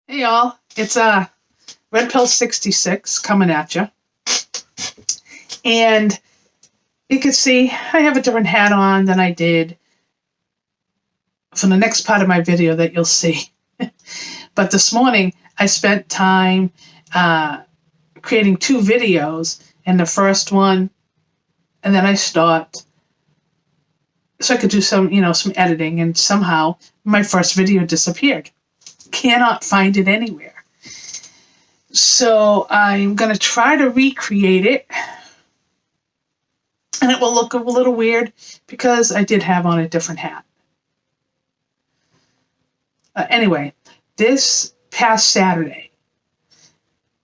Hey y'all, it's Red Pill 66 coming at you. And you can see I have a different hat on than I did for the next part of my video that you'll see. But this morning I spent time creating two videos, and the first one, and then I stopped so I could do some editing, and somehow my first video disappeared. Cannot find it anywhere. So I'm going to try to recreate it. And it will look a little weird because I did have on a different hat. Anyway, this past Saturday,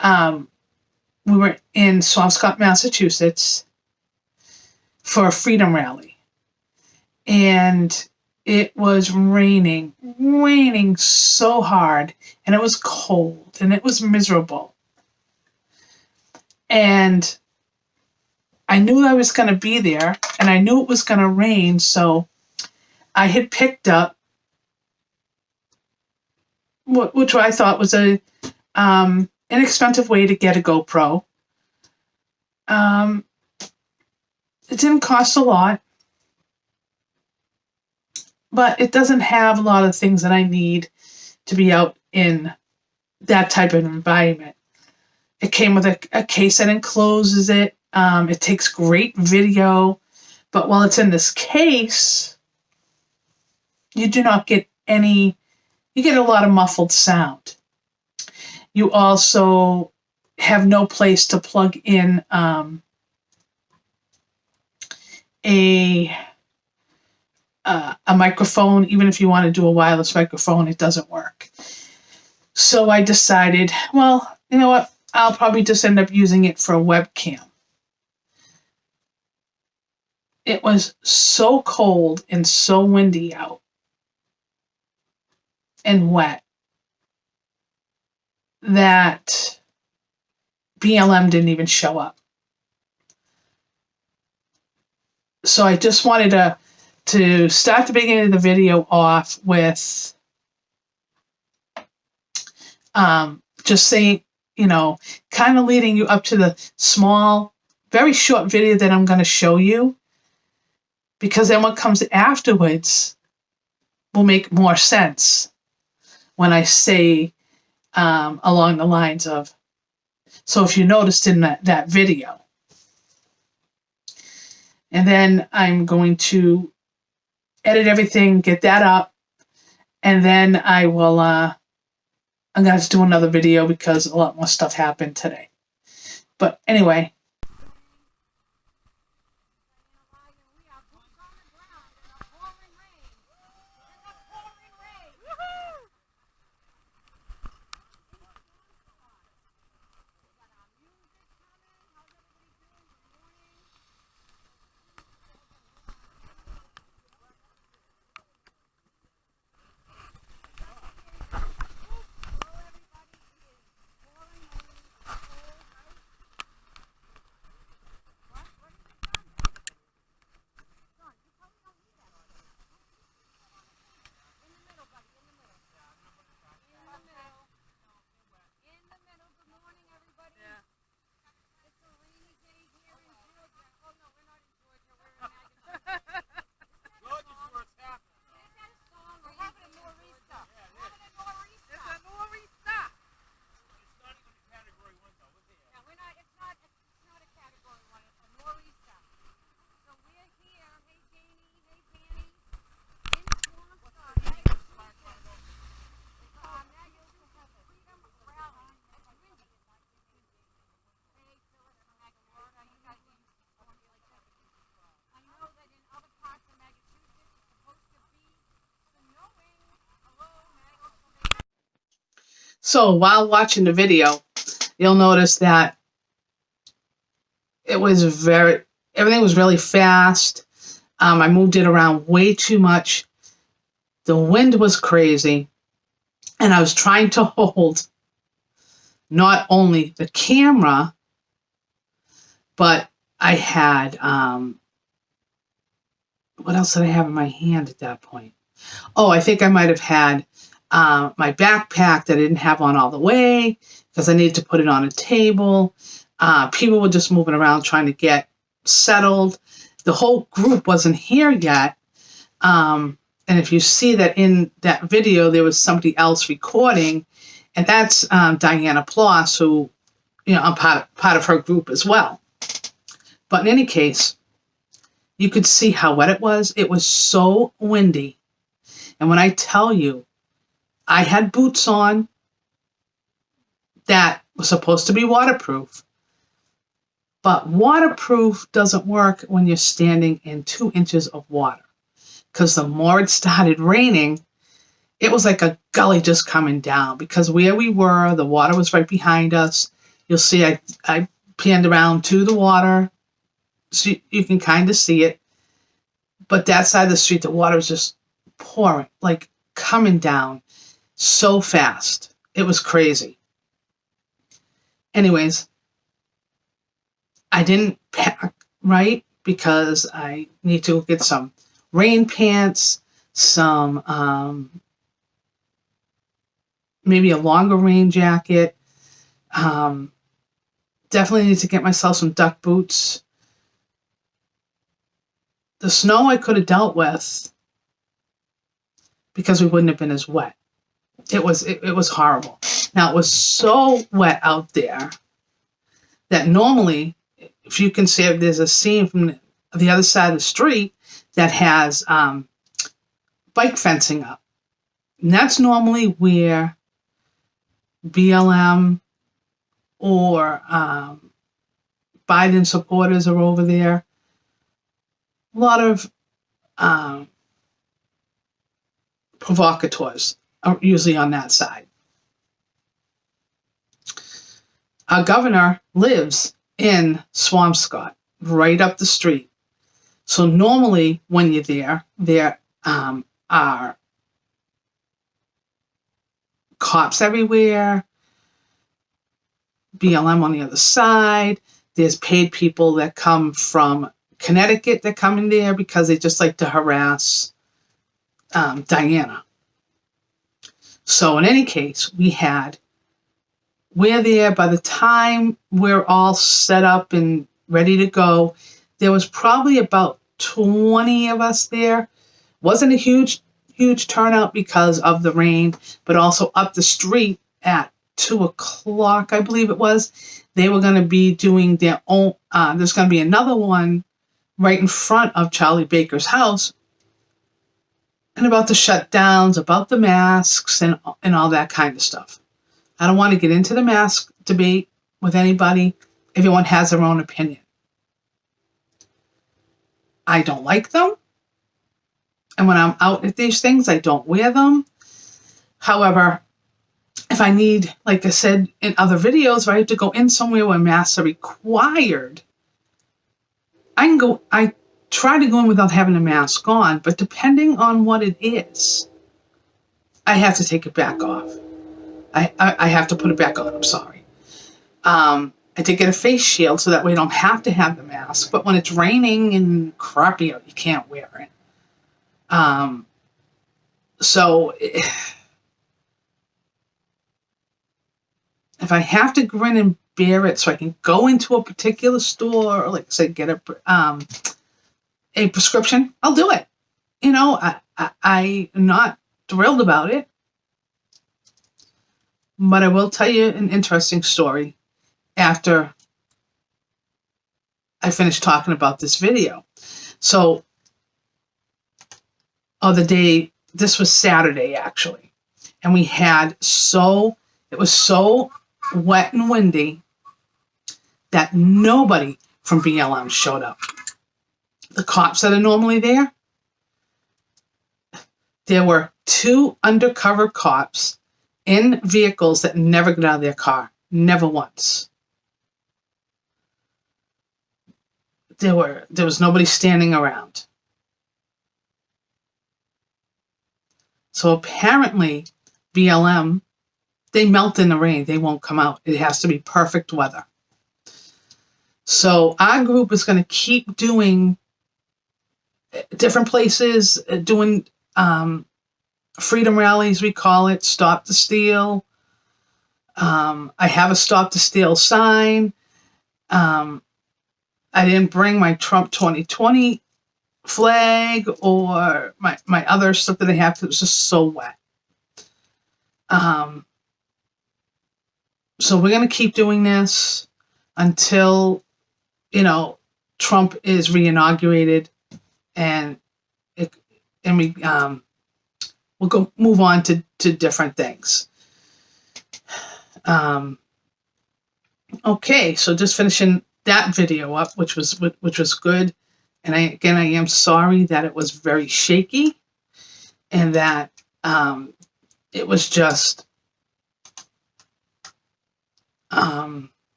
we were in Swampscott, Massachusetts for a freedom rally. And it was raining so hard, and it was cold, and it was miserable. And I knew I was going to be there, and I knew it was going to rain, so I had picked up which I thought was a inexpensive way to get a GoPro. It didn't cost a lot, but it doesn't have a lot of things that I need to be out in that type of environment. It came with a case that encloses it. It takes great video, but while it's in this case, you do not get any, you get a lot of muffled sound. You also have no place to plug in a microphone. Even if you want to do a wireless microphone, it doesn't work. So I decided, well, you know what? I'll probably just end up using it for a webcam. It was so cold and so windy out and wet that BLM didn't even show up. So I just wanted to start the beginning of the video off with just saying, kind of leading you up to the small, very short video that I'm going to show you, because then what comes afterwards will make more sense when I say along the lines of, so if you noticed in that video. And then I'm going to edit everything, get that up, and then I will, I'm going to have to do another video because a lot more stuff happened today. But anyway. So while watching the video, you'll notice that everything was really fast. I moved it around way too much. The wind was crazy. And I was trying to hold not only the camera, but I had, what else did I have in my hand at that point? Oh, I think I might have had my backpack that I didn't have on all the way because I needed to put it on a table. People were just moving around trying to get settled. The whole group wasn't here yet. And if you see that in that video, there was somebody else recording, and that's Diana Ploss, who, I'm part of her group as well. But in any case, you could see how wet it was. It was so windy. And when I tell you, I had boots on that were supposed to be waterproof. But waterproof doesn't work when you're standing in 2 inches of water. Because the more it started raining, it was like a gully just coming down. Because where we were, the water was right behind us. You'll see I panned around to the water, so you can kind of see it. But that side of the street, the water was just pouring, like coming down so fast. It was crazy. Anyways, I didn't pack, right? Because I need to get some rain pants, some maybe a longer rain jacket. Definitely need to get myself some duck boots. The snow I could have dealt with because we wouldn't have been as wet. It was horrible. Now, it was so wet out there that normally, if you can see, there's a scene from the other side of the street that has bike fencing up. And that's normally where BLM or Biden supporters are over there. A lot of provocateurs are usually on that side. Our governor lives in Swampscott, right up the street. So normally when you're there are cops everywhere, BLM on the other side. There's paid people that come from Connecticut that come in there because they just like to harass Diana. So in any case, we're there. By the time we're all set up and ready to go, there was probably about 20 of us there. Wasn't a huge turnout because of the rain, but also up the street at 2:00, I believe it was, they were going to be doing their own, there's going to be another one right in front of Charlie Baker's house, and about the shutdowns, about the masks, and all that kind of stuff. I don't want to get into the mask debate with anybody. Everyone has their own opinion. I don't like them. And when I'm out at these things, I don't wear them. However, if I need, like I said in other videos, if I have to go in somewhere where masks are required, I try to go in without having a mask on, but depending on what it is, I have to take it back off. I have to put it back on, I'm sorry. I did get a face shield so that way I don't have to have the mask, but when it's raining and crappy out, you can't wear it. So if I have to grin and bear it so I can go into a particular store or, like say, get a prescription, I'll do it. I'm not thrilled about it. But I will tell you an interesting story after I finish talking about this video. So, this was Saturday actually, and it was so wet and windy that nobody from BLM showed up. The cops that are normally there were 2 undercover cops in vehicles that never got out of their car, never once. There was nobody standing around. So apparently, BLM, they melt in the rain. They won't come out. It has to be perfect weather. So our group is going to keep doing different places, doing freedom rallies, we call it, Stop the Steal. I have a Stop the Steal sign. I didn't bring my Trump 2020 flag or my other stuff that I have because it was just so wet. So we're going to keep doing this until, Trump is reinaugurated, and we we'll go move on to different things. Okay, so just finishing that video up, which was good, and I am sorry that it was very shaky, and that it was just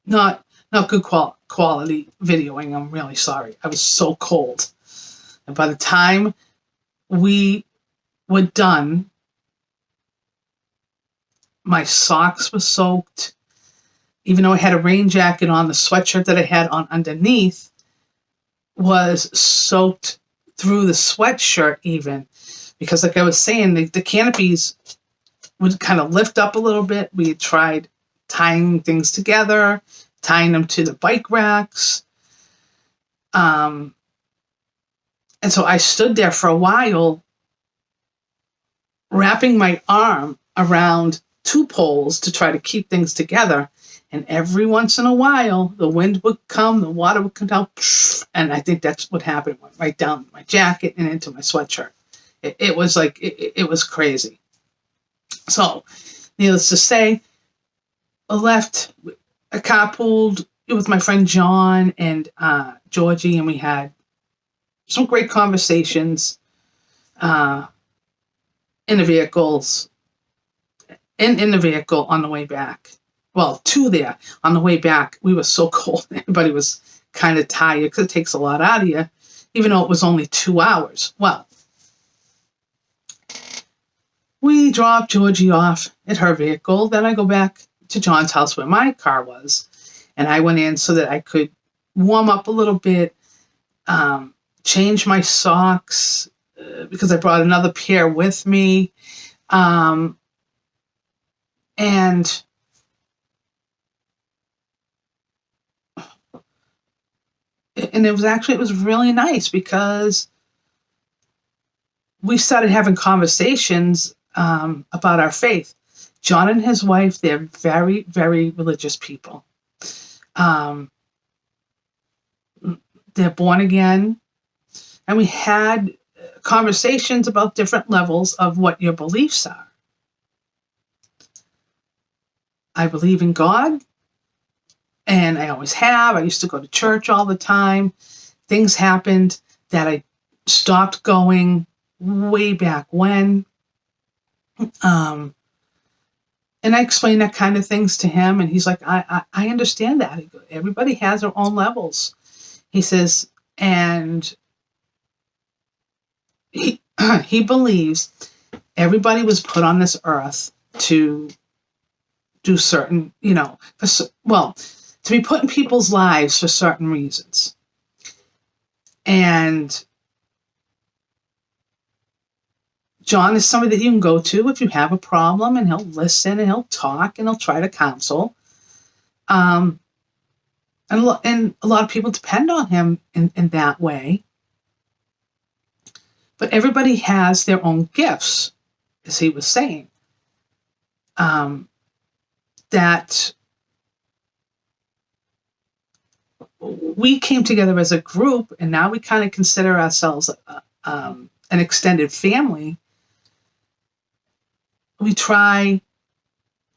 not good quality videoing. I'm really sorry. I was so cold, and by the time we were done, my socks were soaked. Even though I had a rain jacket on, the sweatshirt that I had on underneath was soaked through the sweatshirt even, because like I was saying, the canopies would kind of lift up a little bit. We had tried tying things together, tying them to the bike racks. And so I stood there for a while, wrapping my arm around two poles to try to keep things together. And every once in a while, the wind would come, the water would come down, and I think that's what happened. It went right down my jacket and into my sweatshirt. It was like, it was crazy. So, needless to say, I left, I carpooled with my friend John and Georgie, and we had some great conversations in the vehicles, in the vehicle on the way back. Well, two there. On the way back, we were so cold. Everybody was kind of tired because it takes a lot out of you, even though it was only 2 hours. Well, we dropped Georgie off at her vehicle. Then I go back to John's house where my car was. And I went in so that I could warm up a little bit, change my socks because I brought another pair with me. And it was really nice because we started having conversations about our faith. John and his wife, they're very, very religious people. They're born again. And we had conversations about different levels of what your beliefs are. I believe in God. And I always have. I used to go to church all the time. Things happened that I stopped going way back when. And I explained that kind of things to him. And he's like, I understand that. Everybody has their own levels. He says, and he believes everybody was put on this earth to do certain, to be put in people's lives for certain reasons. And John is somebody that you can go to if you have a problem, and he'll listen and he'll talk and he'll try to counsel. And a lot of people depend on him in that way. But everybody has their own gifts, as he was saying. That we came together as a group, and now we kind of consider ourselves an extended family. We try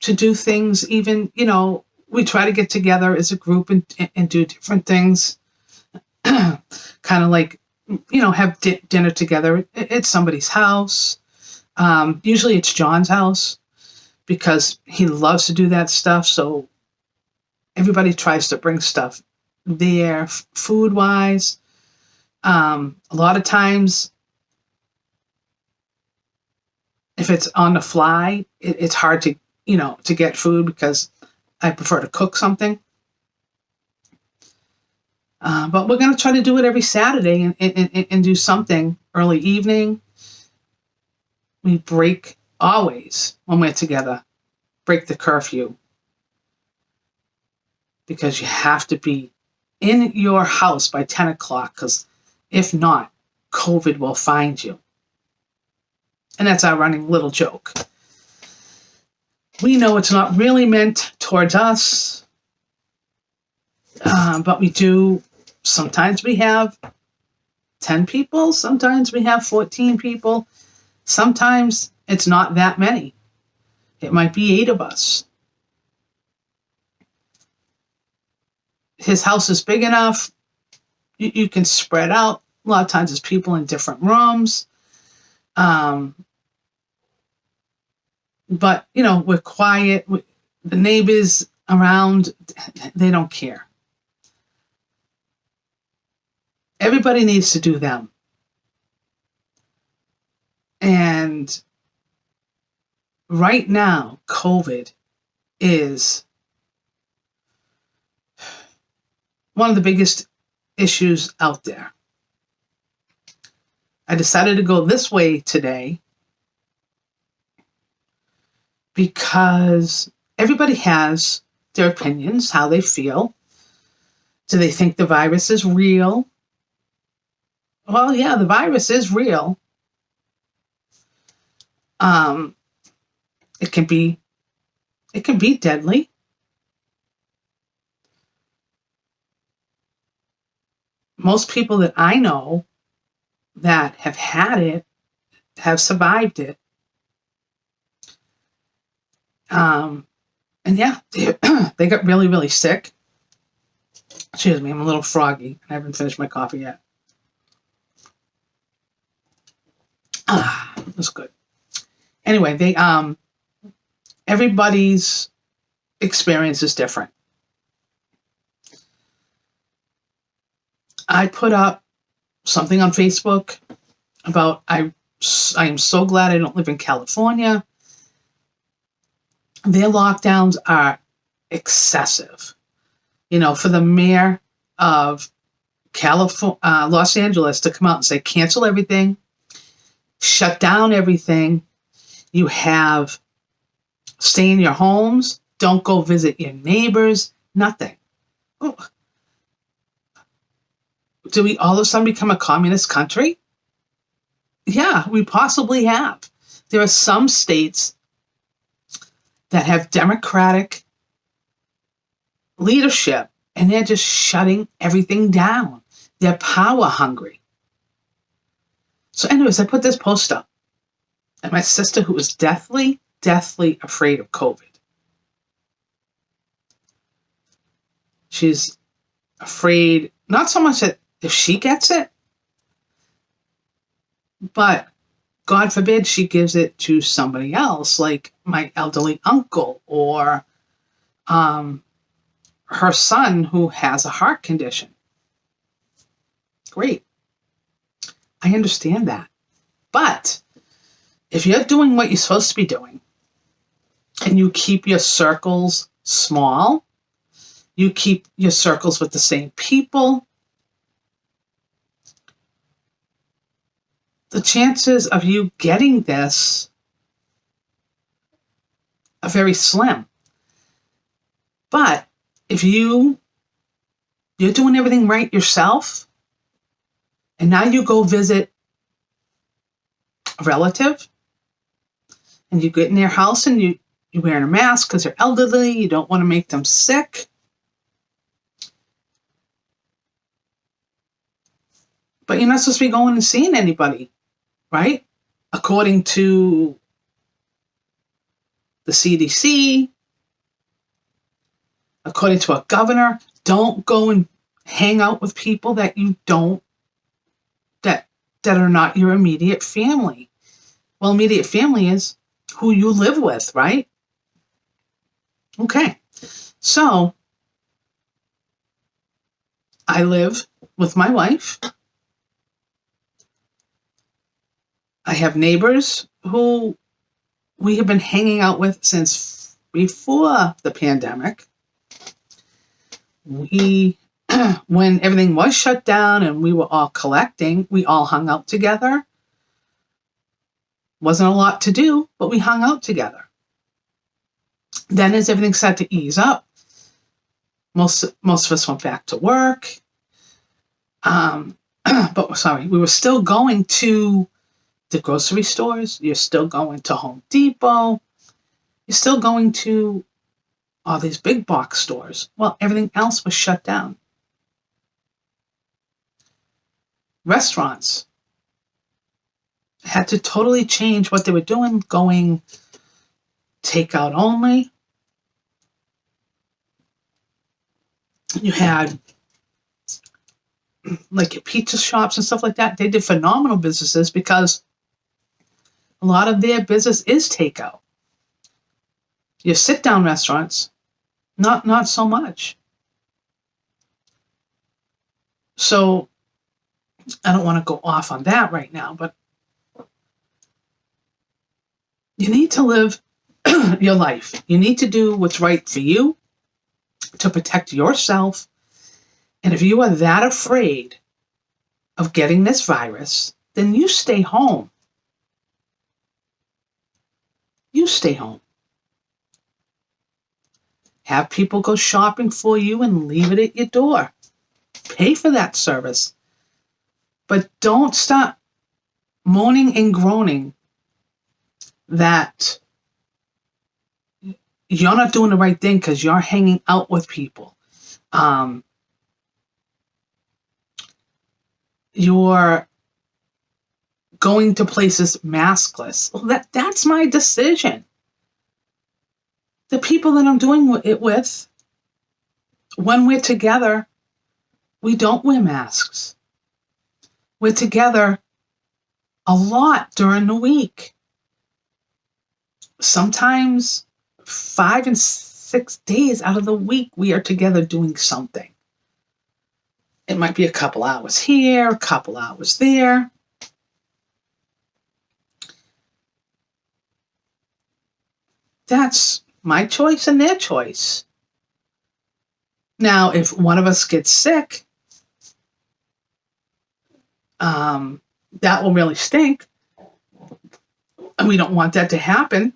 to do things, even, we try to get together as a group and do different things. Kind of like, have dinner together at somebody's house. Usually it's John's house because he loves to do that stuff. So everybody tries to bring stuff there, food-wise. A lot of times, if it's on the fly, it's hard to get food because I prefer to cook something. But we're going to try to do it every Saturday and do something early evening. we break, always, when we're together, break the curfew. Because you have to be in your house by 10 o'clock, because if not, COVID will find you. And that's our running little joke. We know it's not really meant towards us, but we do. Sometimes we have 10 people, sometimes we have 14 people, sometimes it's not that many. It might be 8 of us. His house is big enough, you can spread out. A lot of times there's people in different rooms. But, we're quiet. The neighbors around, they don't care. Everybody needs to do them. And right now, COVID is one of the biggest issues out there. I decided to go this way today because everybody has their opinions, how they feel. Do they think the virus is real? Well, yeah, the virus is real. It can be deadly. Most people that I know that have had it have survived it. And yeah, they got really, really sick. Excuse me, I'm a little froggy. I haven't finished my coffee yet. It was good. Anyway, everybody's experience is different. I put up something on Facebook about I am so glad I don't live in California. Their lockdowns are excessive. For the mayor of Los Angeles to come out and say, cancel everything, shut down everything. You have stay in your homes. Don't go visit your neighbors. Nothing. Oh. Do we all of a sudden become a communist country? Yeah, we possibly have. There are some states that have Democratic leadership, and they're just shutting everything down. They're power hungry. So anyways, I put this post up. And my sister, who was deathly, deathly afraid of COVID. She's afraid, not so much that if she gets it, but God forbid she gives it to somebody else, like my elderly uncle or her son who has a heart condition. Great. I understand that. But if you're doing what you're supposed to be doing and you keep your circles small, you keep your circles with the same people, the chances of you getting this are very slim. But if you're doing everything right yourself, and now you go visit a relative, and you get in their house and you're wearing a mask because they're elderly, you don't want to make them sick. But you're not supposed to be going and seeing anybody, right? According to the CDC, according to a governor, don't go and hang out with people that you don't, that are not your immediate family. Well, immediate family is who you live with, right? Okay. So I live with my wife. I have neighbors who we have been hanging out with since before the pandemic. When everything was shut down and we were all collecting, we all hung out together. Wasn't a lot to do, but we hung out together. Then as everything started to ease up, most of us went back to work. We were still going to the grocery stores. You're still going to Home Depot. You're still going to all these big box stores. Well, everything else was shut down. Restaurants had to totally change what they were doing, going takeout only. You had like your pizza shops and stuff like that. They did phenomenal businesses because a lot of their business is takeout. Your sit-down restaurants, not so much. So I don't want to go off on that right now, but you need to live your life. You need to do what's right for you to protect yourself. And if you are that afraid of getting this virus, then you stay home. You stay home. Have people go shopping for you and leave it at your door. Pay for that service. But don't stop moaning and groaning that you're not doing the right thing because you're hanging out with people. You're going to places maskless. Well, that's my decision. The people that I'm doing it with, when we're together, we don't wear masks. We're together a lot during the week. Sometimes 5 and 6 days out of the week, we are together doing something. It might be a couple hours here, a couple hours there. That's my choice and their choice. Now, if one of us gets sick, that will really stink. And we don't want that to happen.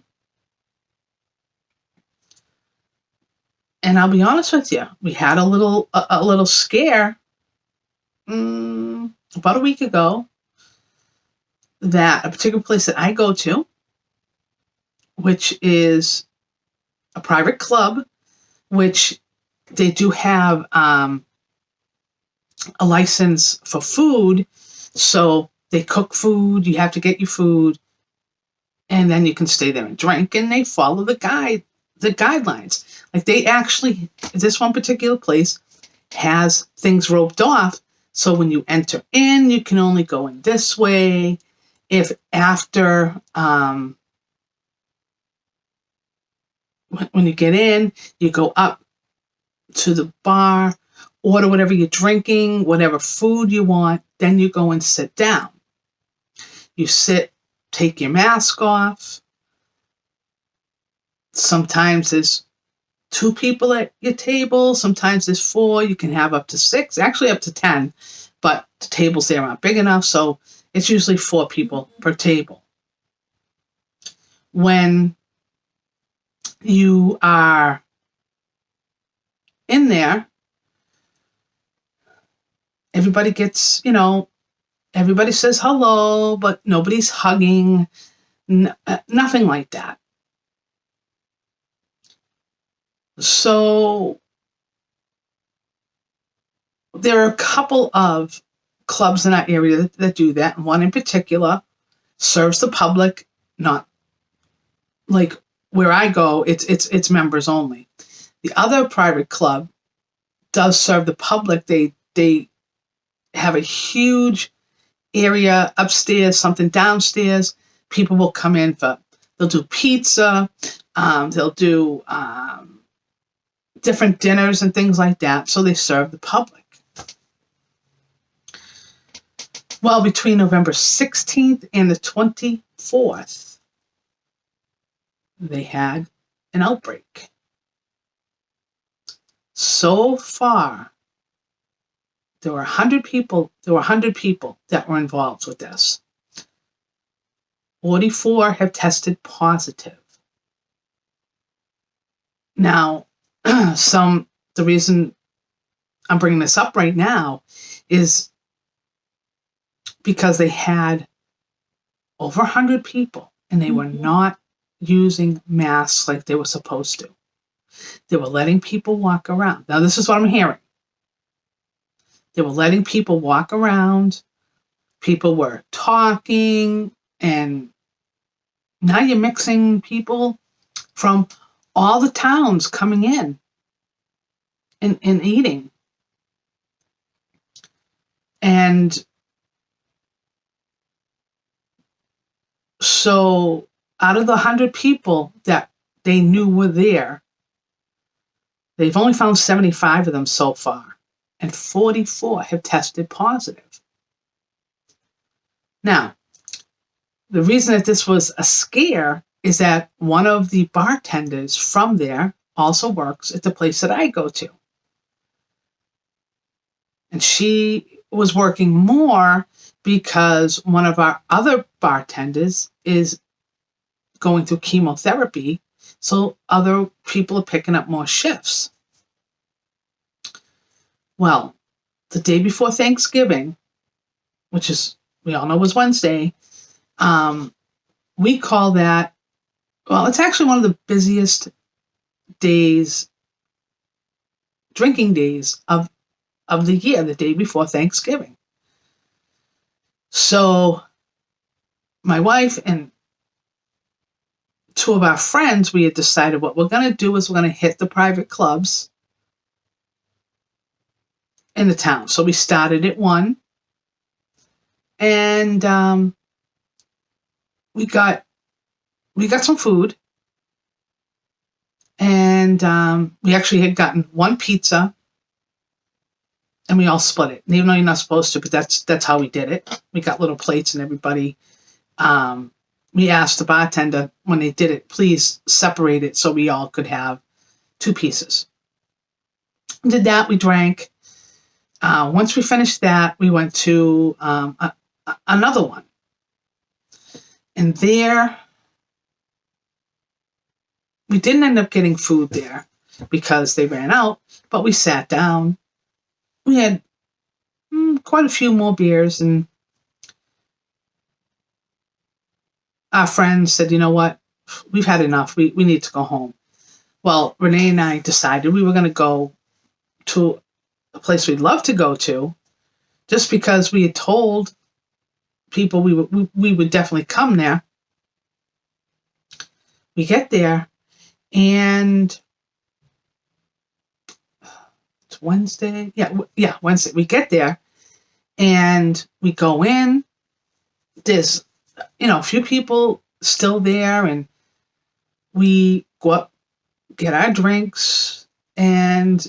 And I'll be honest with you, we had a little scare about a week ago that a particular place that I go to, which is a private club, which they do have a license for food. So they cook food, you have to get your food, and then you can stay there and drink, and they follow the guidelines. Like they actually, this one particular place has things roped off. So when you enter in, you can only go in this way. If after, when you get in, you go up to the bar, order whatever you're drinking, whatever food you want, then you go and sit down. You sit, take your mask off. Sometimes there's 2 people at your table. Sometimes there's 4. You can have up to 6, actually up to 10, but the tables there aren't big enough, so it's usually 4 people per table. When you are in there, everybody gets, everybody says hello, but nobody's hugging, nothing like that. So there are a couple of clubs in our area that do that. One in particular serves the public, not like where I go, it's members only. The other private club does serve the public. They have a huge area upstairs, something downstairs. People will come in they'll do pizza, they'll do different dinners and things like that. So they serve the public. Well, between November 16th and the 24th, they had an outbreak. So far, there were 100 people. There were 100 people that were involved with this. 44 have tested positive. Now, the reason I'm bringing this up right now is because they had over 100 people and they were not using masks like they were supposed to. They were letting people walk around. Now, this is what I'm hearing. They were letting people walk around. People were talking, and now you're mixing people from all the towns coming in and eating. And so out of the 100 people that they knew were there, they've only found 75 of them so far, and 44 have tested positive. Now, the reason that this was a scare is that one of the bartenders from there also works at the place that I go to. And she was working more because one of our other bartenders is going through chemotherapy, so other people are picking up more shifts. Well, the day before Thanksgiving, which is, we all know was Wednesday, we call that, well, it's actually one of the busiest days, drinking days of the year, the day before Thanksgiving. So my wife and two of our friends, we had decided what we're going to do is we're going to hit the private clubs in the town. So we started at 1, and we got some food, and we actually had gotten one pizza, and we all split it. And even though you're not supposed to, but that's how we did it. We got little plates, and everybody. We asked the bartender when they did it, please separate it so we all could have 2 pieces. Did that. We drank. Once we finished that, we went to another one. And there, we didn't end up getting food there because they ran out, but we sat down. We had quite a few more beers, and our friends said, you know what, we've had enough. We need to go home. Well, Renee and I decided we were going to go to a place we'd love to go to, just because we had told people we would definitely come there. We get there, and it's Wednesday. Yeah, Wednesday. We get there, and we go in. There's, a few people still there, and we go up, get our drinks, and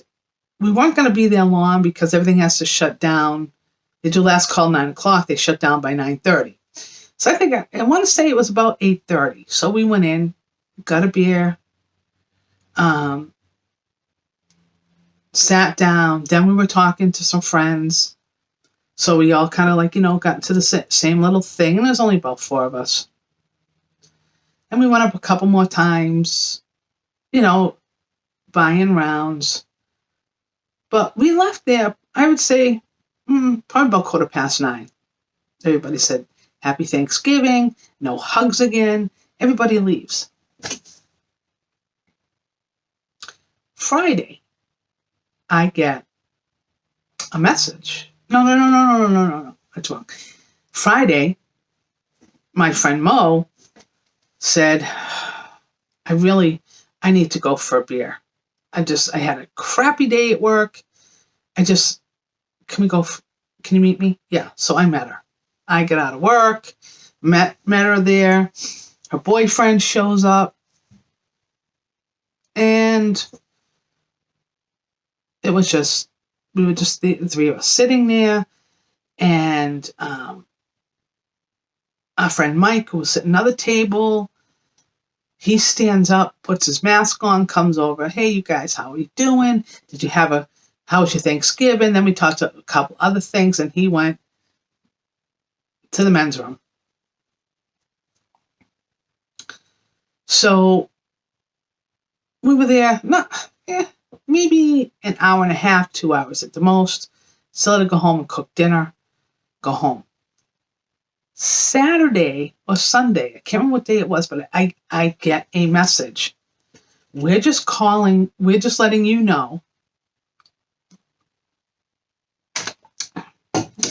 we weren't going to be there long because everything has to shut down. They do last call 9 o'clock. They shut down by 9:30. So I think I want to say it was about 8:30. So we went in, got a beer, sat down. Then we were talking to some friends. So we all kind of got into the same little thing. And there's only about 4 of us. And we went up a couple more times, buying rounds. But we left there, I would say, probably about 9:15. Everybody said, Happy Thanksgiving, no hugs again. Everybody leaves. Friday, I get a message. No. That's wrong. Friday, my friend Mo said, I need to go for a beer. I had a crappy day at work. Can you meet me? Yeah. So I met her. I get out of work, met her there. Her boyfriend shows up, and we were just the 3 of us sitting there, and our friend Mike, who was sitting at another table, he stands up, puts his mask on, comes over. Hey, you guys, how are you doing? How was your Thanksgiving? Then we talked a couple other things, and he went to the men's room. So we were there, maybe an hour and a half, 2 hours at the most. Still had to go home and cook dinner, go home. Saturday or Sunday, I can't remember what day it was, but I get a message. We're just letting you know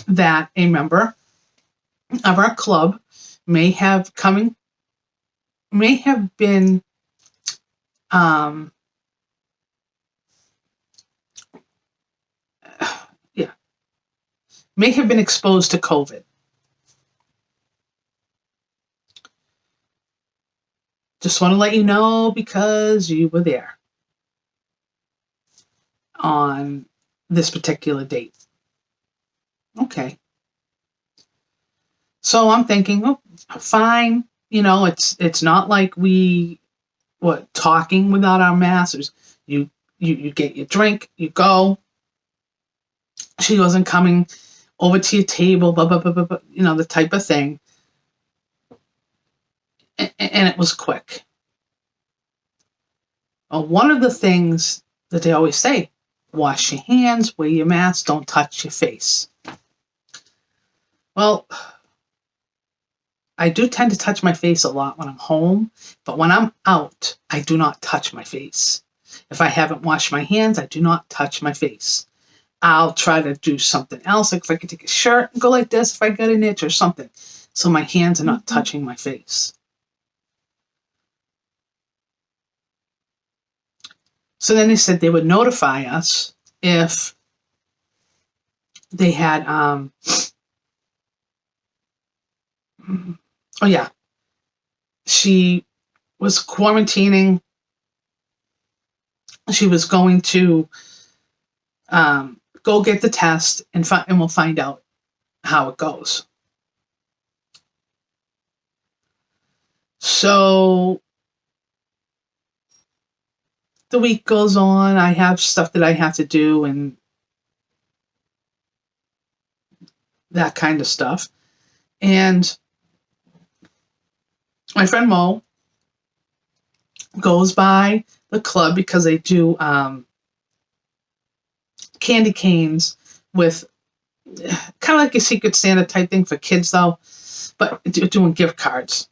that a member of our club may have been may have been exposed to COVID. Just want to let you know because you were there on this particular date. Okay. So I'm thinking, oh, fine. It's not like we were talking without our masks. You get your drink, you go. She wasn't coming over to your table, blah, blah, blah, blah, blah, the type of thing. And it was quick. One of the things that they always say, wash your hands, wear your mask, don't touch your face. Well, I do tend to touch my face a lot when I'm home, but when I'm out, I do not touch my face. If I haven't washed my hands, I do not touch my face. I'll try to do something else, like if I could take a shirt and go like this, if I got an itch or something, so my hands are not touching my face. So then they said they would notify us if they had, she was quarantining. She was going to go get the test and we'll find out how it goes. So the week goes on. I have stuff that I have to do and that kind of stuff. And my friend Mo goes by the club because they do candy canes with kind of like a Secret Santa type thing for kids, though, but doing gift cards.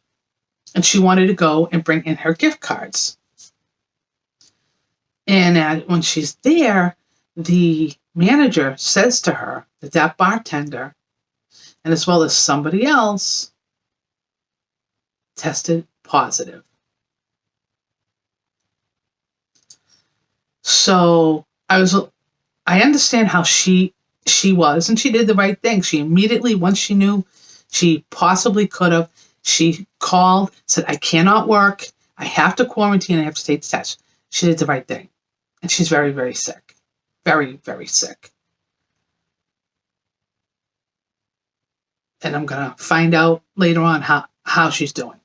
And she wanted to go and bring in her gift cards. And when she's there, the manager says to her that bartender, and as well as somebody else, tested positive. So I understand how she was, and she did the right thing. She immediately, once she knew she possibly could have, she called, said, I cannot work. I have to quarantine. I have to take the test. She did the right thing. And she's very, very sick. Very, very sick. And I'm going to find out later on how she's doing.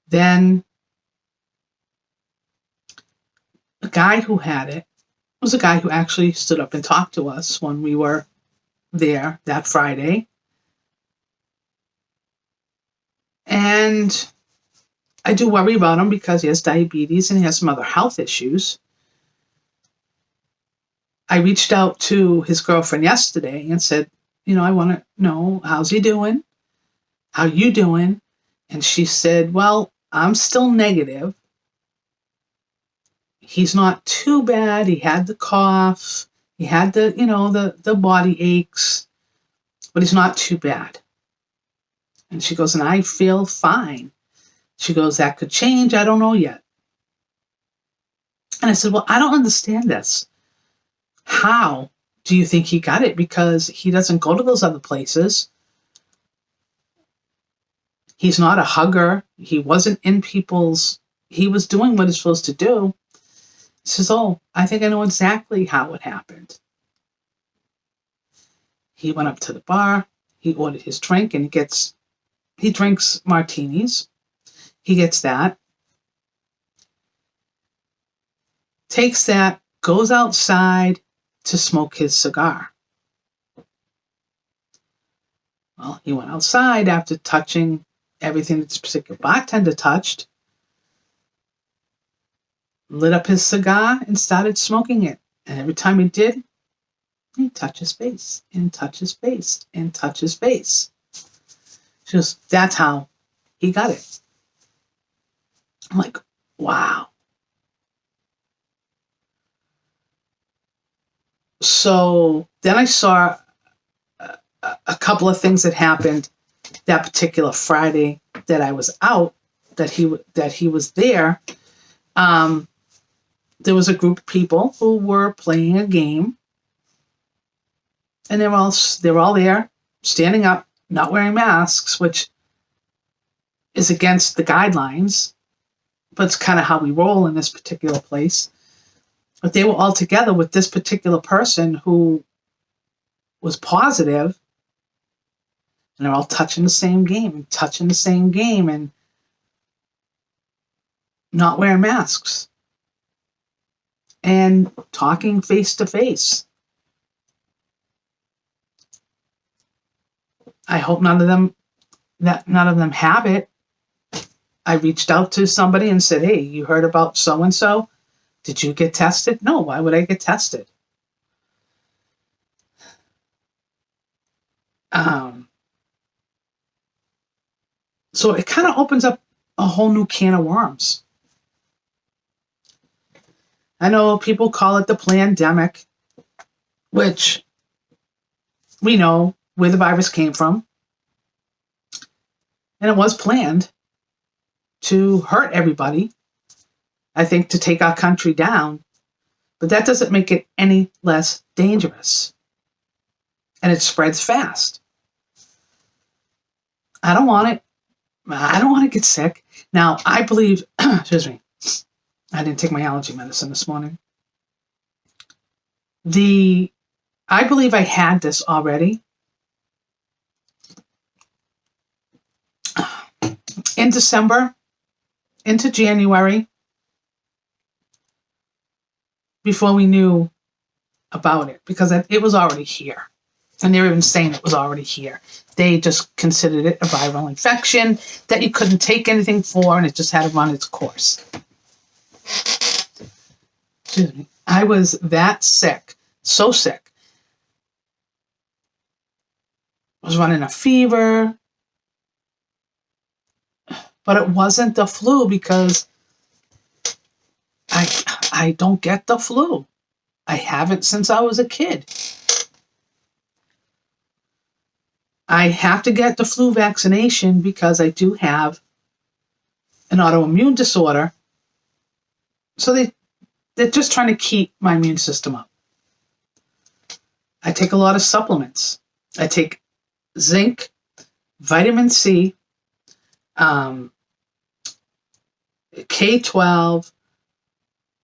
Then the guy who had it was a guy who actually stood up and talked to us when we were there that Friday. And I do worry about him because he has diabetes and he has some other health issues. I reached out to his girlfriend yesterday and said, I want to know, how's he doing? How you doing? And she said, well, I'm still negative. He's not too bad. He had the cough. He had the body aches, but he's not too bad. And she goes, and I feel fine. She goes, that could change. I don't know yet. And I said, well, I don't understand this. How do you think he got it? Because he doesn't go to those other places. He's not a hugger. He wasn't in he was doing what he's supposed to do. He says, oh, I think I know exactly how it happened. He went up to the bar. He ordered his drink and he drinks martinis. He gets that. Takes that, goes outside to smoke his cigar. Well, he went outside after touching everything that this particular bartender touched, lit up his cigar and started smoking it. And every time he did, he'd touch his face and touch his face and touch his face. Just that's how he got it. I'm like, wow. So then I saw a couple of things that happened that particular Friday that I was out, that he was there. There was a group of people who were playing a game, and they were all there, standing up, not wearing masks, which is against the guidelines, but it's kind of how we roll in this particular place. But they were all together with this particular person who was positive, and they're all touching the same game, and not wearing masks and talking face to face. I hope none of them have it. I reached out to somebody and said, "Hey, you heard about so and so? Did you get tested?" "No, why would I get tested?" So it kind of opens up a whole new can of worms. I know people call it the plandemic, which we know where the virus came from. And it was planned to hurt everybody, I think, to take our country down. But that doesn't make it any less dangerous. And it spreads fast. I don't want it. I don't want to get sick. Now, I believe, excuse me, I didn't take my allergy medicine this morning. I believe I had this already in December into January, before we knew about it, because it was already here. And they were even saying it was already here. They just considered it a viral infection that you couldn't take anything for, and it just had to run its course. Excuse me. I was that sick, so sick. I was running a fever, but it wasn't the flu, because I don't get the flu. I haven't since I was a kid. I have to get the flu vaccination because I do have an autoimmune disorder. So they're just trying to keep my immune system up. I take a lot of supplements. I take zinc, vitamin C, K12.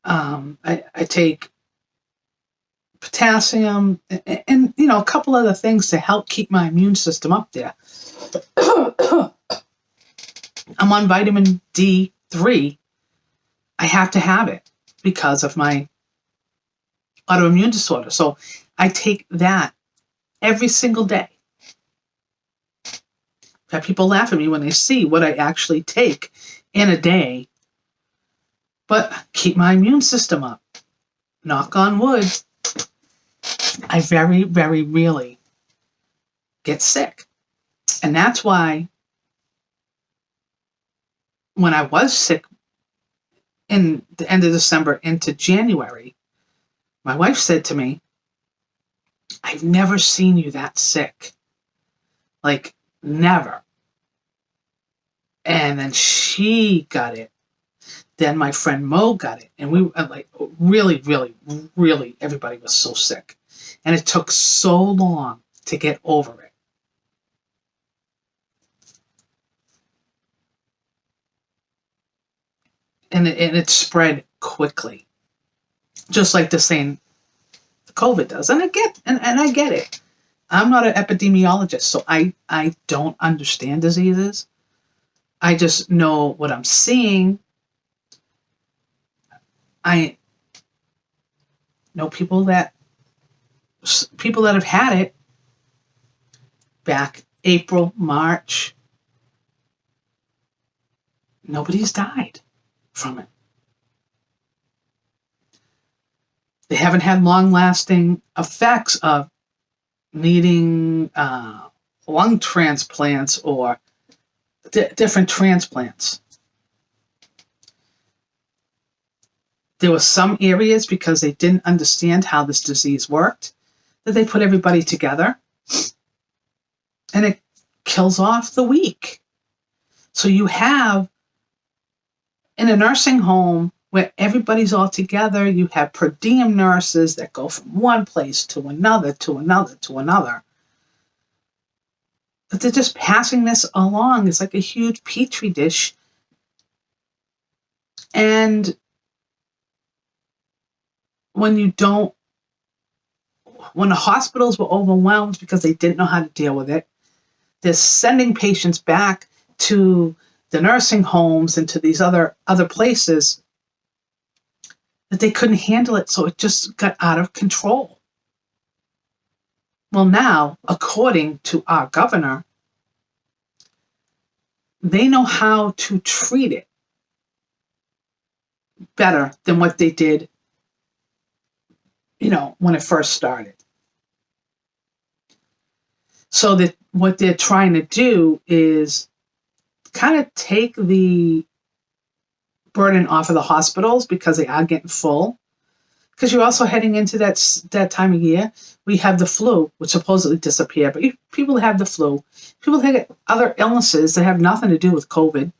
I take potassium and a couple other things to help keep my immune system up there. I'm on vitamin D3. I have to have it because of my autoimmune disorder. So I take that every single day. That people laugh at me when they see what I actually take in a day. But keep my immune system up. Knock on wood. I very, very rarely get sick. And that's why when I was sick in the end of December into January, my wife said to me, "I've never seen you that sick. Like, never." And then she got it. Then my friend Mo got it. And we like really, really, really, everybody was so sick. And it took so long to get over it. And it spread quickly. Just like the same COVID does. And I get it. I'm not an epidemiologist, so I don't understand diseases. I just know what I'm seeing. I know people that have had it back April, March, Nobody's died from it. They haven't had long-lasting effects of needing lung transplants or different transplants. There were some areas, because they didn't understand how this disease worked, that they put everybody together, and it kills off the weak. So you have, in a nursing home where everybody's all together, you have per diem nurses that go from one place to another, to another, to another. But they're just passing this along. It's like a huge petri dish. And when the hospitals were overwhelmed because they didn't know how to deal with it, they're sending patients back to the nursing homes and to these other places that they couldn't handle it, so it just got out of control. Well, now, according to our governor, they know how to treat it better than what they did, when it first started. So that what they're trying to do is kind of take the burden off of the hospitals, because they are getting full. Because you're also heading into that time of year. We have the flu, which supposedly disappeared, but people have the flu. People have other illnesses that have nothing to do with COVID,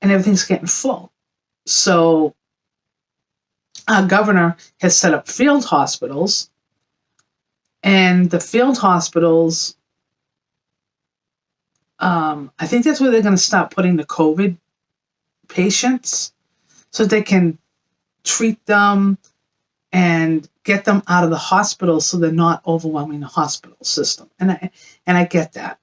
and everything's getting full. So our governor has set up field hospitals, and the field hospitals, I think that's where they're going to stop putting the COVID patients, so they can treat them and get them out of the hospital so they're not overwhelming the hospital system. And I get that.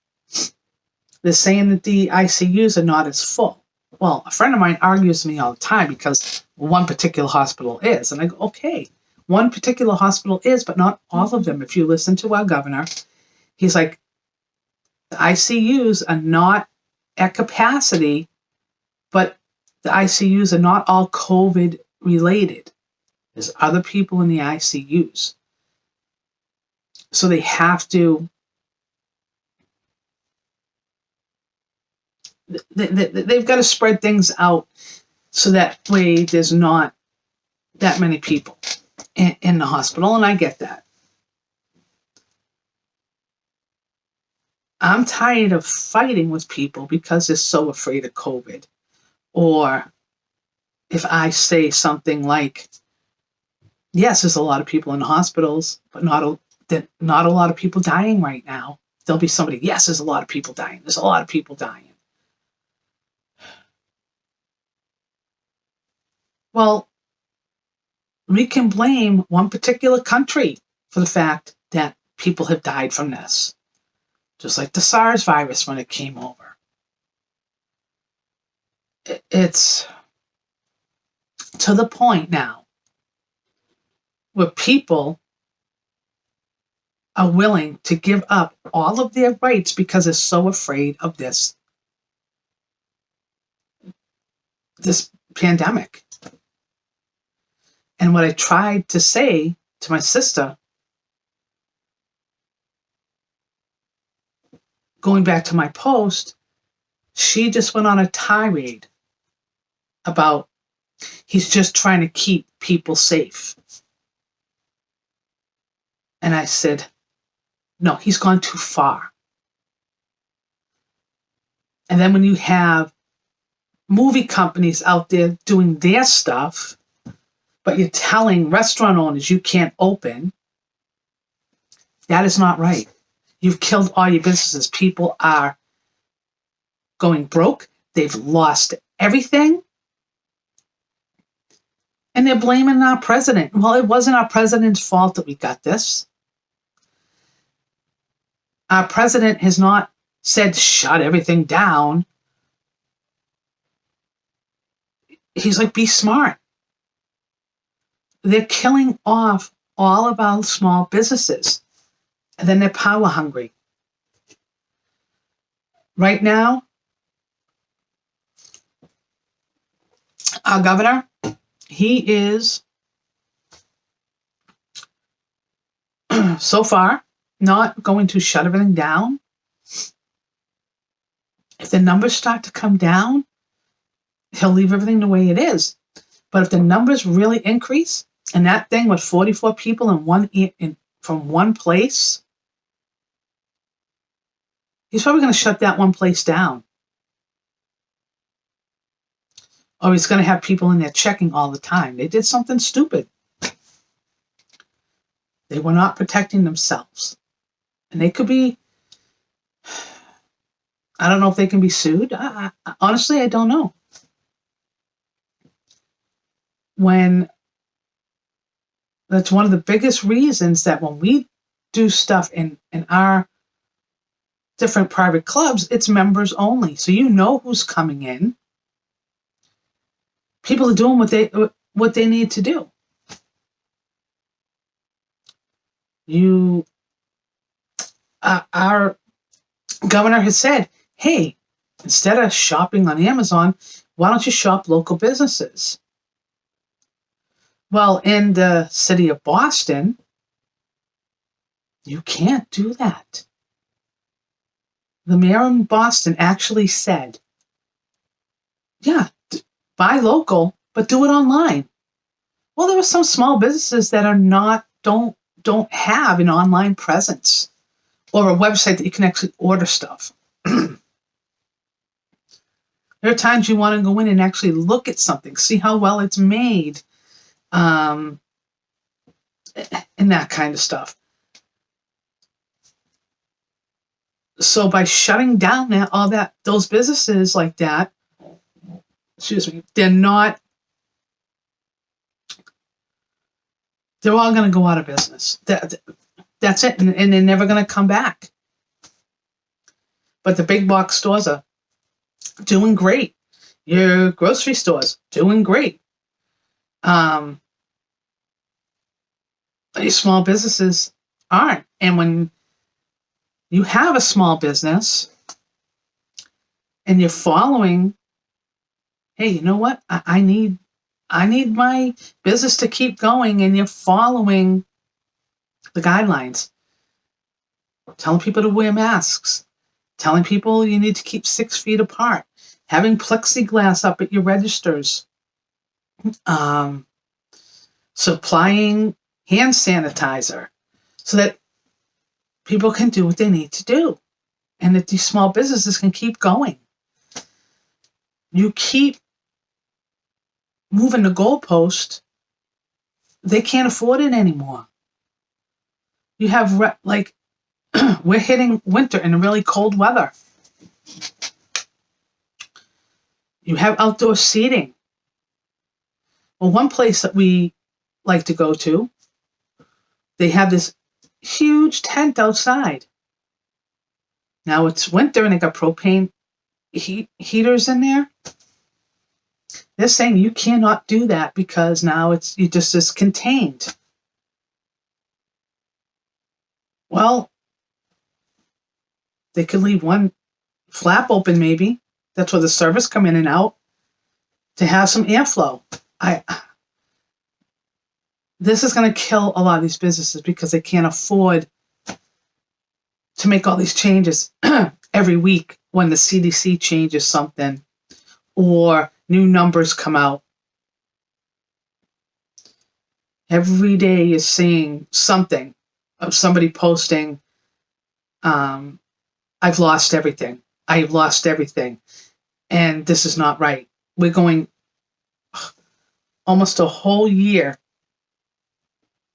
They're saying that the ICUs are not as full. Well, a friend of mine argues with me all the time because one particular hospital is. And I go, okay, one particular hospital is, but not all of them. If you listen to our governor, he's like, the ICUs are not at capacity, but the ICUs are not all COVID related. There's other people in the ICUs. So they have to, they've got to spread things out so that way there's not that many people in the hospital, and I get that. I'm tired of fighting with people because they're so afraid of COVID. Or if I say something like, yes, there's a lot of people in the hospitals, but not a lot of people dying right now. There'll be somebody, yes, there's a lot of people dying. There's a lot of people dying. Well, we can blame one particular country for the fact that people have died from this. Just like the SARS virus when it came over. It's to the point now where people are willing to give up all of their rights because they're so afraid of this pandemic. And what I tried to say to my sister, going back to my post, she just went on a tirade about he's just trying to keep people safe. And I said, no, he's gone too far. And then when you have movie companies out there doing their stuff, but you're telling restaurant owners you can't open, that is not right. You've killed all your businesses. People are going broke. They've lost everything. And they're blaming our president. Well, it wasn't our president's fault that we got this. Our president has not said shut everything down. He's like, be smart. They're killing off all of our small businesses. And then they're power hungry. Right now, Our governor, he is so far not going to shut everything down. If the numbers start to come down, he'll leave everything the way it is. But if the numbers really increase, and that thing with 44 people from one place, he's probably going to shut that one place down. Or he's going to have people in there checking all the time. They did something stupid. They were not protecting themselves. And they could be, I don't know if they can be sued. Honestly, I don't know. That's one of the biggest reasons that when we do stuff in our different private clubs, it's members only. So you know who's coming in. People are doing what they need to do. Our governor has said, hey, instead of shopping on Amazon, why don't you shop local businesses? Well, in the city of Boston, you can't do that. The mayor in Boston actually said, yeah, buy local, but do it online. Well, there are some small businesses that don't have an online presence or a website that you can actually order stuff. There are times you want to go in and actually look at something, see how well it's made, and that kind of stuff. So by shutting down those businesses like that, they're all going to go out of business. That's it, and they're never going to come back. But the big box stores are doing great. Your grocery stores doing great. These small businesses aren't. And when you have a small business and you're following, hey, you know what? I need my business to keep going, and you're following the guidelines. Telling people to wear masks. Telling people you need to keep 6 feet apart. Having plexiglass up at your registers. Supplying hand sanitizer so that people can do what they need to do, and that these small businesses can keep going. You keep moving the goalpost, they can't afford it anymore. You have, we're hitting winter in really cold weather. You have outdoor seating. Well, one place that we like to go to, they have this huge tent outside. Now it's winter and they got propane heaters in there. They're saying you cannot do that because now you just is contained. Well, they could leave one flap open maybe. That's where the servers come in and out to have some airflow. This is going to kill a lot of these businesses because they can't afford to make all these changes every week when the CDC changes something or new numbers come out. Every day you're seeing something of somebody posting, I've lost everything. I've lost everything. And this is not right. We're going almost a whole year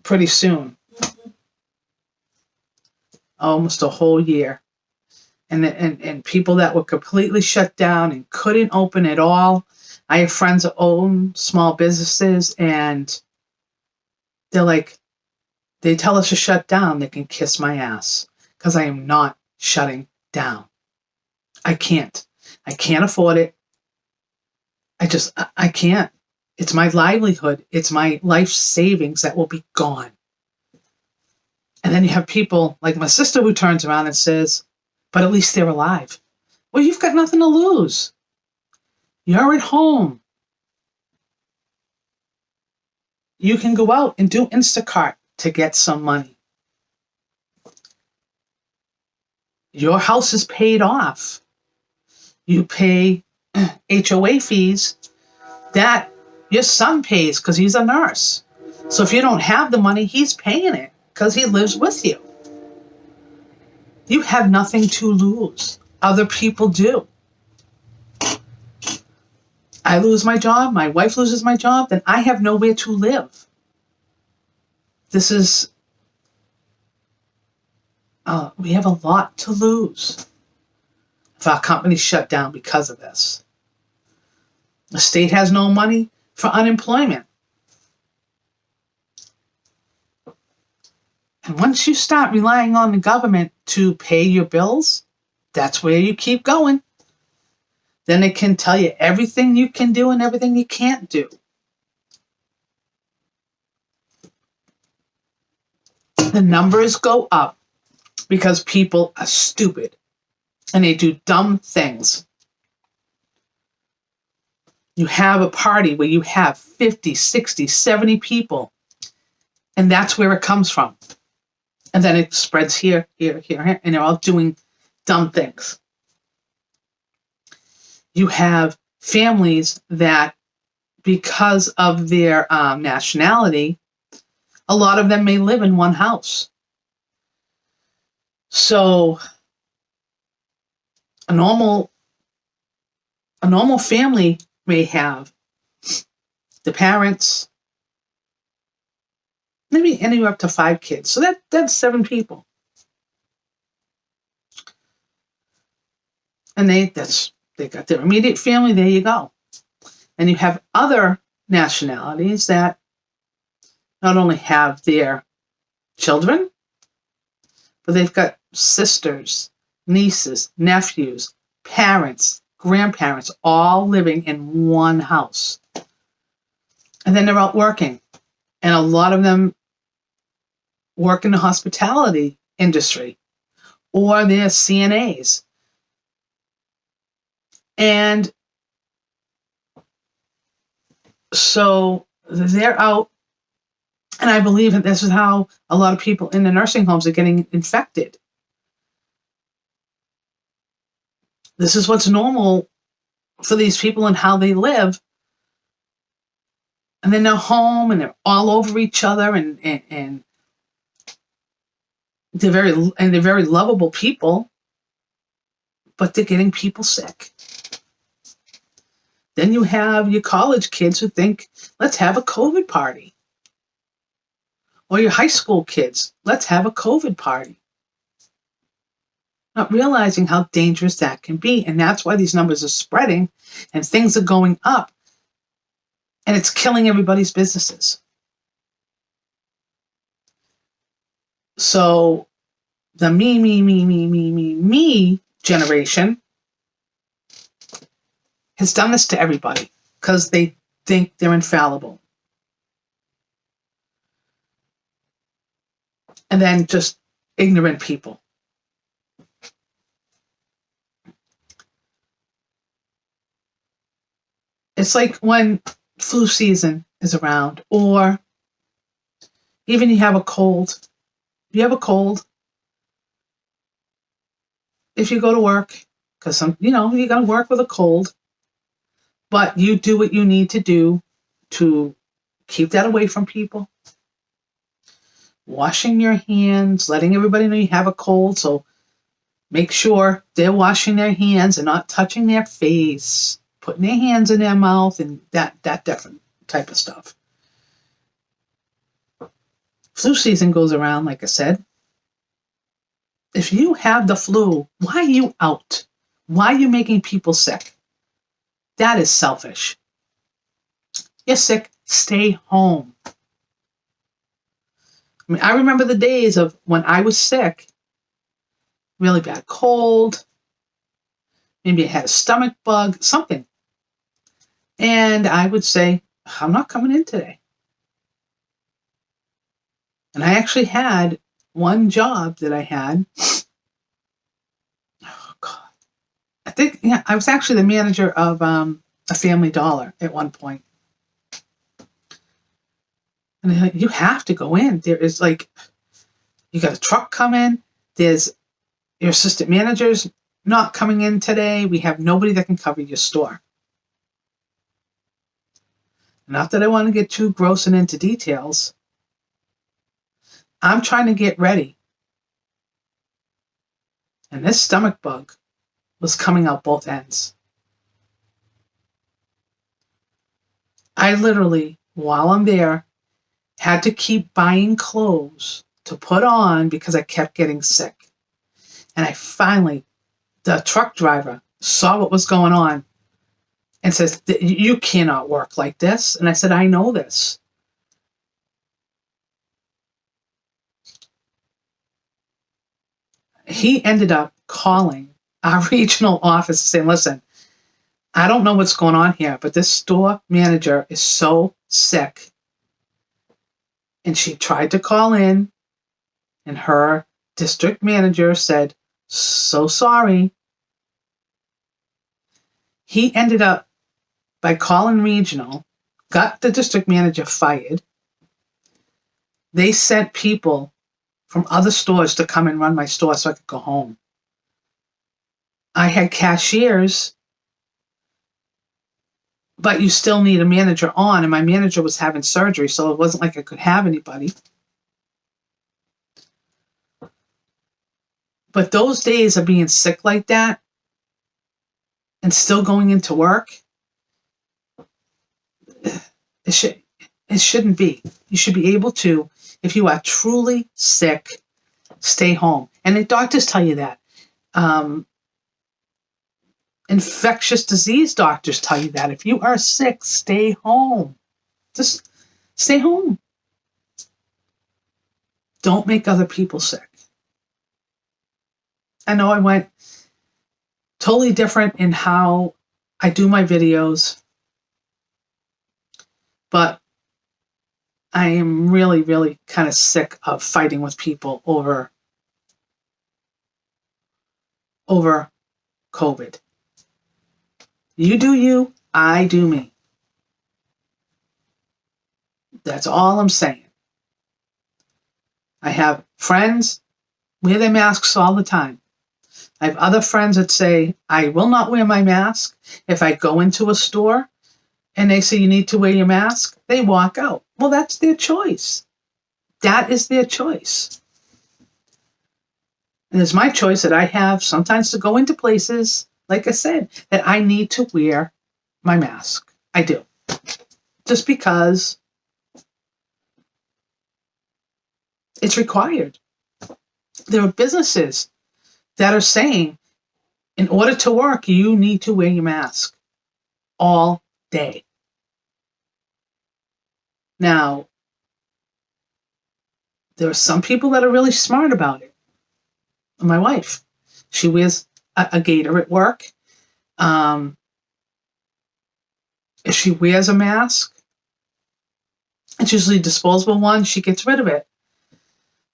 pretty soon. Mm-hmm. Almost a whole year. And people that were completely shut down and couldn't open at all. I have friends that own small businesses, and they're like, they tell us to shut down. They can kiss my ass because I am not shutting down. I can't. I can't afford it. I can't. It's my livelihood. It's my life savings that will be gone. And then you have people like my sister who turns around and says, but at least they're alive. Well, you've got nothing to lose. You're at home. You can go out and do Instacart to get some money. Your house is paid off. You pay HOA fees that your son pays because he's a nurse. So if you don't have the money, he's paying it because he lives with you. You have nothing to lose. Other people do. I lose my job, my wife loses my job, then I have nowhere to live. This is, we have a lot to lose if our company's shut down because of this. The state has no money for unemployment. And once you start relying on the government to pay your bills, that's where you keep going. Then it can tell you everything you can do and everything you can't do. The numbers go up because people are stupid and they do dumb things. You have a party where you have 50, 60, 70 people, and that's where it comes from. And then it spreads here, here, here, and they're all doing dumb things. You have families that, because of their nationality, a lot of them may live in one house. So a normal family may have the parents, maybe anywhere up to 5 kids. So that's 7 people. And they got their immediate family, there you go. And you have other nationalities that not only have their children, but they've got sisters, nieces, nephews, parents, grandparents, all living in one house. And then they're out working. And a lot of them work in the hospitality industry, or they're CNAs. And so they're out, and I believe that this is how a lot of people in the nursing homes are getting infected. This is what's normal for these people and how they live. And then they're home and they're all over each other, and they're very lovable people, but they're getting people sick. Then you have your college kids who think, let's have a COVID party. Or your high school kids, let's have a COVID party. Not realizing how dangerous that can be. And that's why these numbers are spreading and things are going up. And it's killing everybody's businesses. So the me generation has done this to everybody because they think they're infallible. And then just ignorant people. It's like when flu season is around, or even you have a cold. You have a cold. If you go to work, because you're going to work with a cold, but you do what you need to do to keep that away from people. Washing your hands, letting everybody know you have a cold, so make sure they're washing their hands and not touching their face, putting their hands in their mouth, and that different type of stuff. Flu season goes around, like I said. If you have the flu, why are you out? Why are you making people sick? That is selfish. You're sick, stay home. I mean, I remember the days of when I was sick, really bad cold, maybe I had a stomach bug, something. And I would say, I'm not coming in today. And I actually had one job that I had. Oh, God. I think, I was actually the manager of a Family Dollar at one point. And they're like, you have to go in. There is like, you got a truck coming. There's your assistant manager's not coming in today. We have nobody that can cover your store. Not that I want to get too gross and into details. I'm trying to get ready. And this stomach bug was coming out both ends. I literally, while I'm there, had to keep buying clothes to put on because I kept getting sick. And I finally, the truck driver saw what was going on and says, you cannot work like this. And I said, I know this. He ended up calling our regional office saying, listen, I don't know what's going on here, but this store manager is so sick. And she tried to call in, and her district manager said, so sorry. He ended up, by calling regional, got the district manager fired. They sent people from other stores to come and run my store so I could go home. I had cashiers, but you still need a manager on, and my manager was having surgery, so it wasn't like I could have anybody. But those days of being sick like that and still going into work, it shouldn't be. You should be able to, if you are truly sick, stay home. And the doctors tell you that. Infectious disease doctors tell you that. If you are sick, stay home. Just stay home. Don't make other people sick. I know I went totally different in how I do my videos, but I am really, really kind of sick of fighting with people over COVID. You do you, I do me. That's all I'm saying. I have friends wear their masks all the time. I have other friends that say, I will not wear my mask. If I go into a store and they say you need to wear your mask, they walk out. Well, that's their choice. That is their choice. And it's my choice that I have sometimes to go into places, like I said, that I need to wear my mask. I do. Just because it's required. There are businesses that are saying, in order to work, you need to wear your mask all day. Now, there are some people that are really smart about it. My wife, she wears a gaiter at work. If she wears a mask, it's usually a disposable one. She gets rid of it.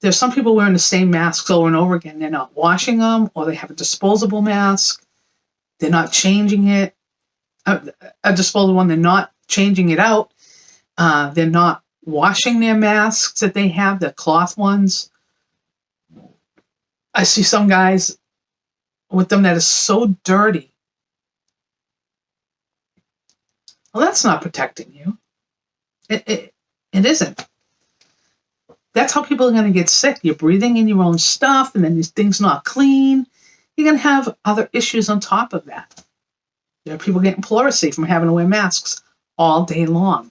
There's some people wearing the same masks over and over again. They're not washing them, or they have a disposable mask. They're not changing it. A disposable one, they're not changing it out. They're not washing their masks that they have, the cloth ones. I see some guys with them that is so dirty. Well, that's not protecting you. It isn't. That's how people are going to get sick. You're breathing in your own stuff, and then this thing's not clean. You're going to have other issues on top of that. There are people getting pleurisy from having to wear masks all day long.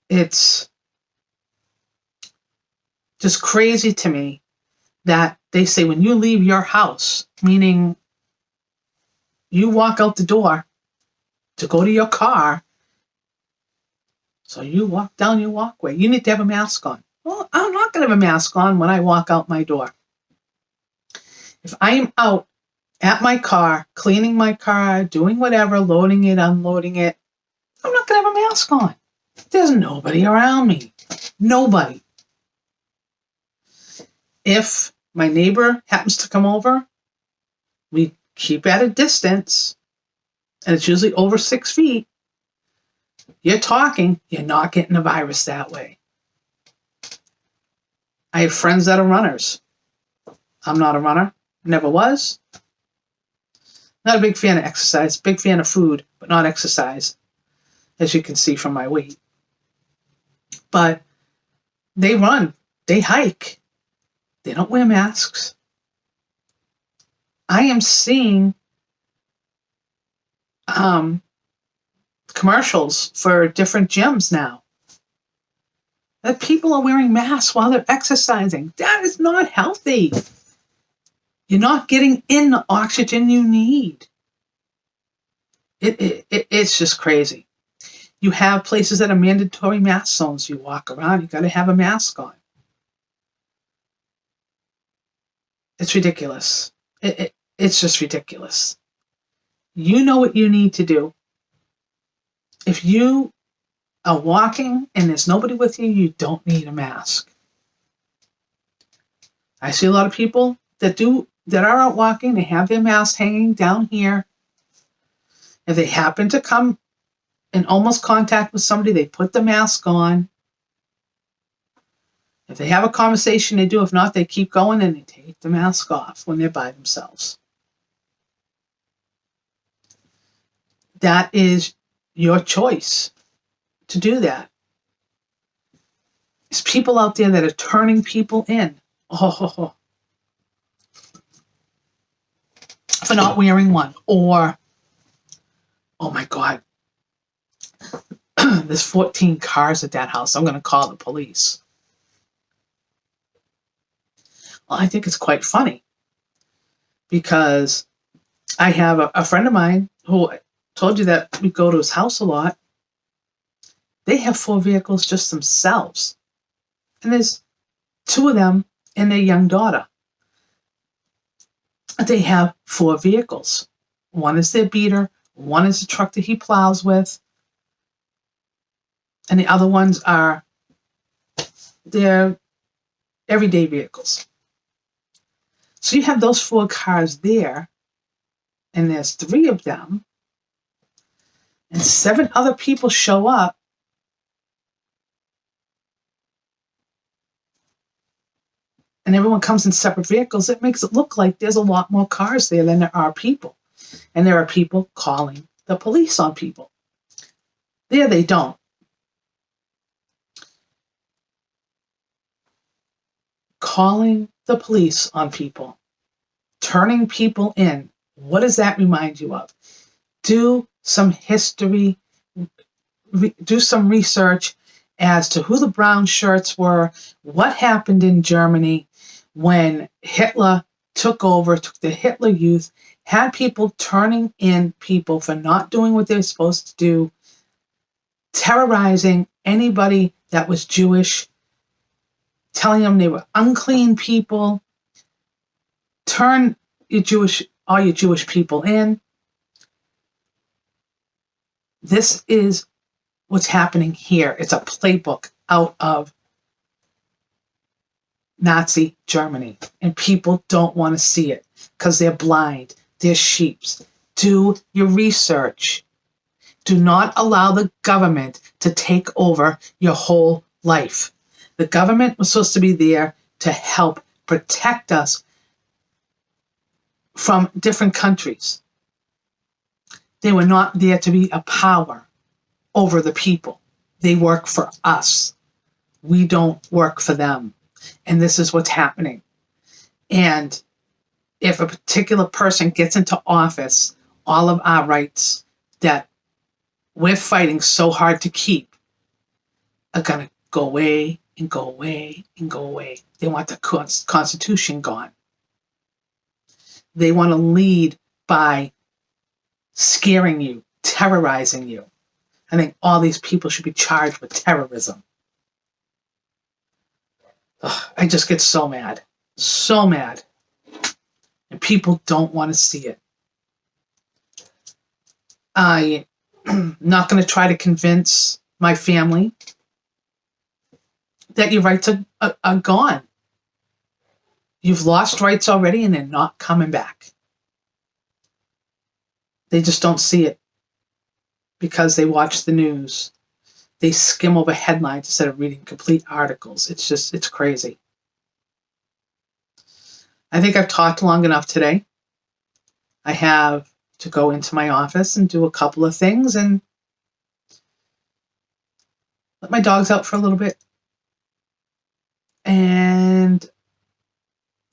It's just crazy to me that they say when you leave your house, meaning you walk out the door to go to your car, so you walk down your walkway, you need to have a mask on. Well, I'm not going to have a mask on when I walk out my door. If I am out at my car, cleaning my car, doing whatever, loading it, unloading it, I'm not going to have a mask on. There's nobody around me. Nobody. If my neighbor happens to come over, we keep at a distance, and it's usually over 6 feet. You're talking, you're not getting the virus that way. I have friends that are runners. I'm not a runner. Never was. Not a big fan of exercise. Big fan of food, but not exercise, as you can see from my weight. But they run. They hike. They don't wear masks. I am seeing commercials for different gyms now that people are wearing masks while they're exercising. That is not healthy. You're not getting in the oxygen you need. It's just crazy. You have places that are mandatory mask zones. You walk around, you got to have a mask on. It's ridiculous. It's just ridiculous. You know what you need to do. If you are walking and there's nobody with you, you don't need a mask. I see a lot of people that are out walking, they have their mask hanging down here. If they happen to come in almost contact with somebody, they put the mask on. If they have a conversation, they do. If not, they keep going and they take the mask off when they're by themselves. That is your choice to do that. There's people out there that are turning people in. For not wearing one. Or, oh my God, there's 14 cars at that house. I'm going to call the police. Well, I think it's quite funny because I have a friend of mine who I told you that we go to his house a lot. They have 4 vehicles just themselves. And there's 2 of them and their young daughter. They have 4 vehicles. One is their beater. One is the truck that he plows with. And the other ones are their everyday vehicles. So you have those 4 cars there, and there's 3 of them, and 7 other people show up. And everyone comes in separate vehicles. It makes it look like there's a lot more cars there than there are people. And there are people calling the police on people. There they don't. Calling the police on people. Turning people in. What does that remind you of? Do some history. Do some research as to who the brown shirts were, what happened in Germany when Hitler took the Hitler Youth, had people turning in people for not doing what they were supposed to do, terrorizing anybody that was Jewish, telling them they were unclean people, turn all your Jewish people in. This is what's happening here. It's a playbook out of Nazi Germany, and people don't want to see it because they're blind. They're sheeps. Do your research. Do not allow the government to take over your whole life. The government was supposed to be there to help protect us from different countries. They were not there to be a power over the people. They work for us. We don't work for them. And this is what's happening. And if a particular person gets into office, all of our rights that we're fighting so hard to keep are going to go away and go away and go away. They want the Constitution gone. They want to lead by scaring you, terrorizing you. I think all these people should be charged with terrorism. Ugh, I just get so mad. So mad. And people don't want to see it. I'm not going to try to convince my family that your rights are gone. You've lost rights already and they're not coming back. They just don't see it. because they watch the news. They skim over headlines instead of reading complete articles. It's crazy. I think I've talked long enough today. I have to go into my office and do a couple of things and let my dogs out for a little bit and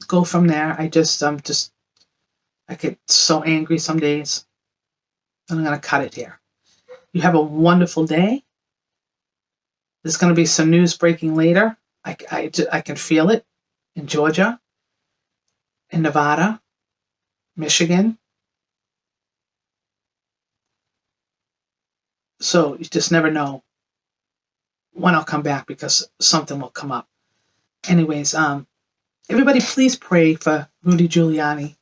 go from there. I get so angry some days. And I'm going to cut it here. You have a wonderful day. There's going to be some news breaking later. I can feel it in Georgia, in Nevada, Michigan. So you just never know when I'll come back because something will come up. Anyways, everybody please pray for Rudy Giuliani,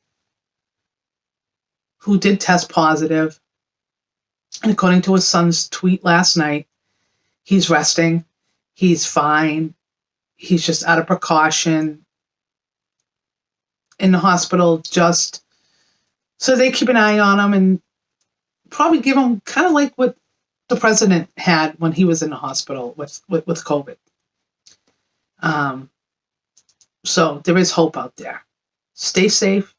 who did test positive. And according to his son's tweet last night, he's resting. He's fine. He's just out of precaution in the hospital just so they keep an eye on him and probably give him kind of like what the president had when he was in the hospital with COVID. So there is hope out there. Stay safe.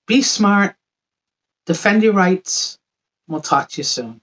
Be smart. Defend your rights. We'll talk to you soon.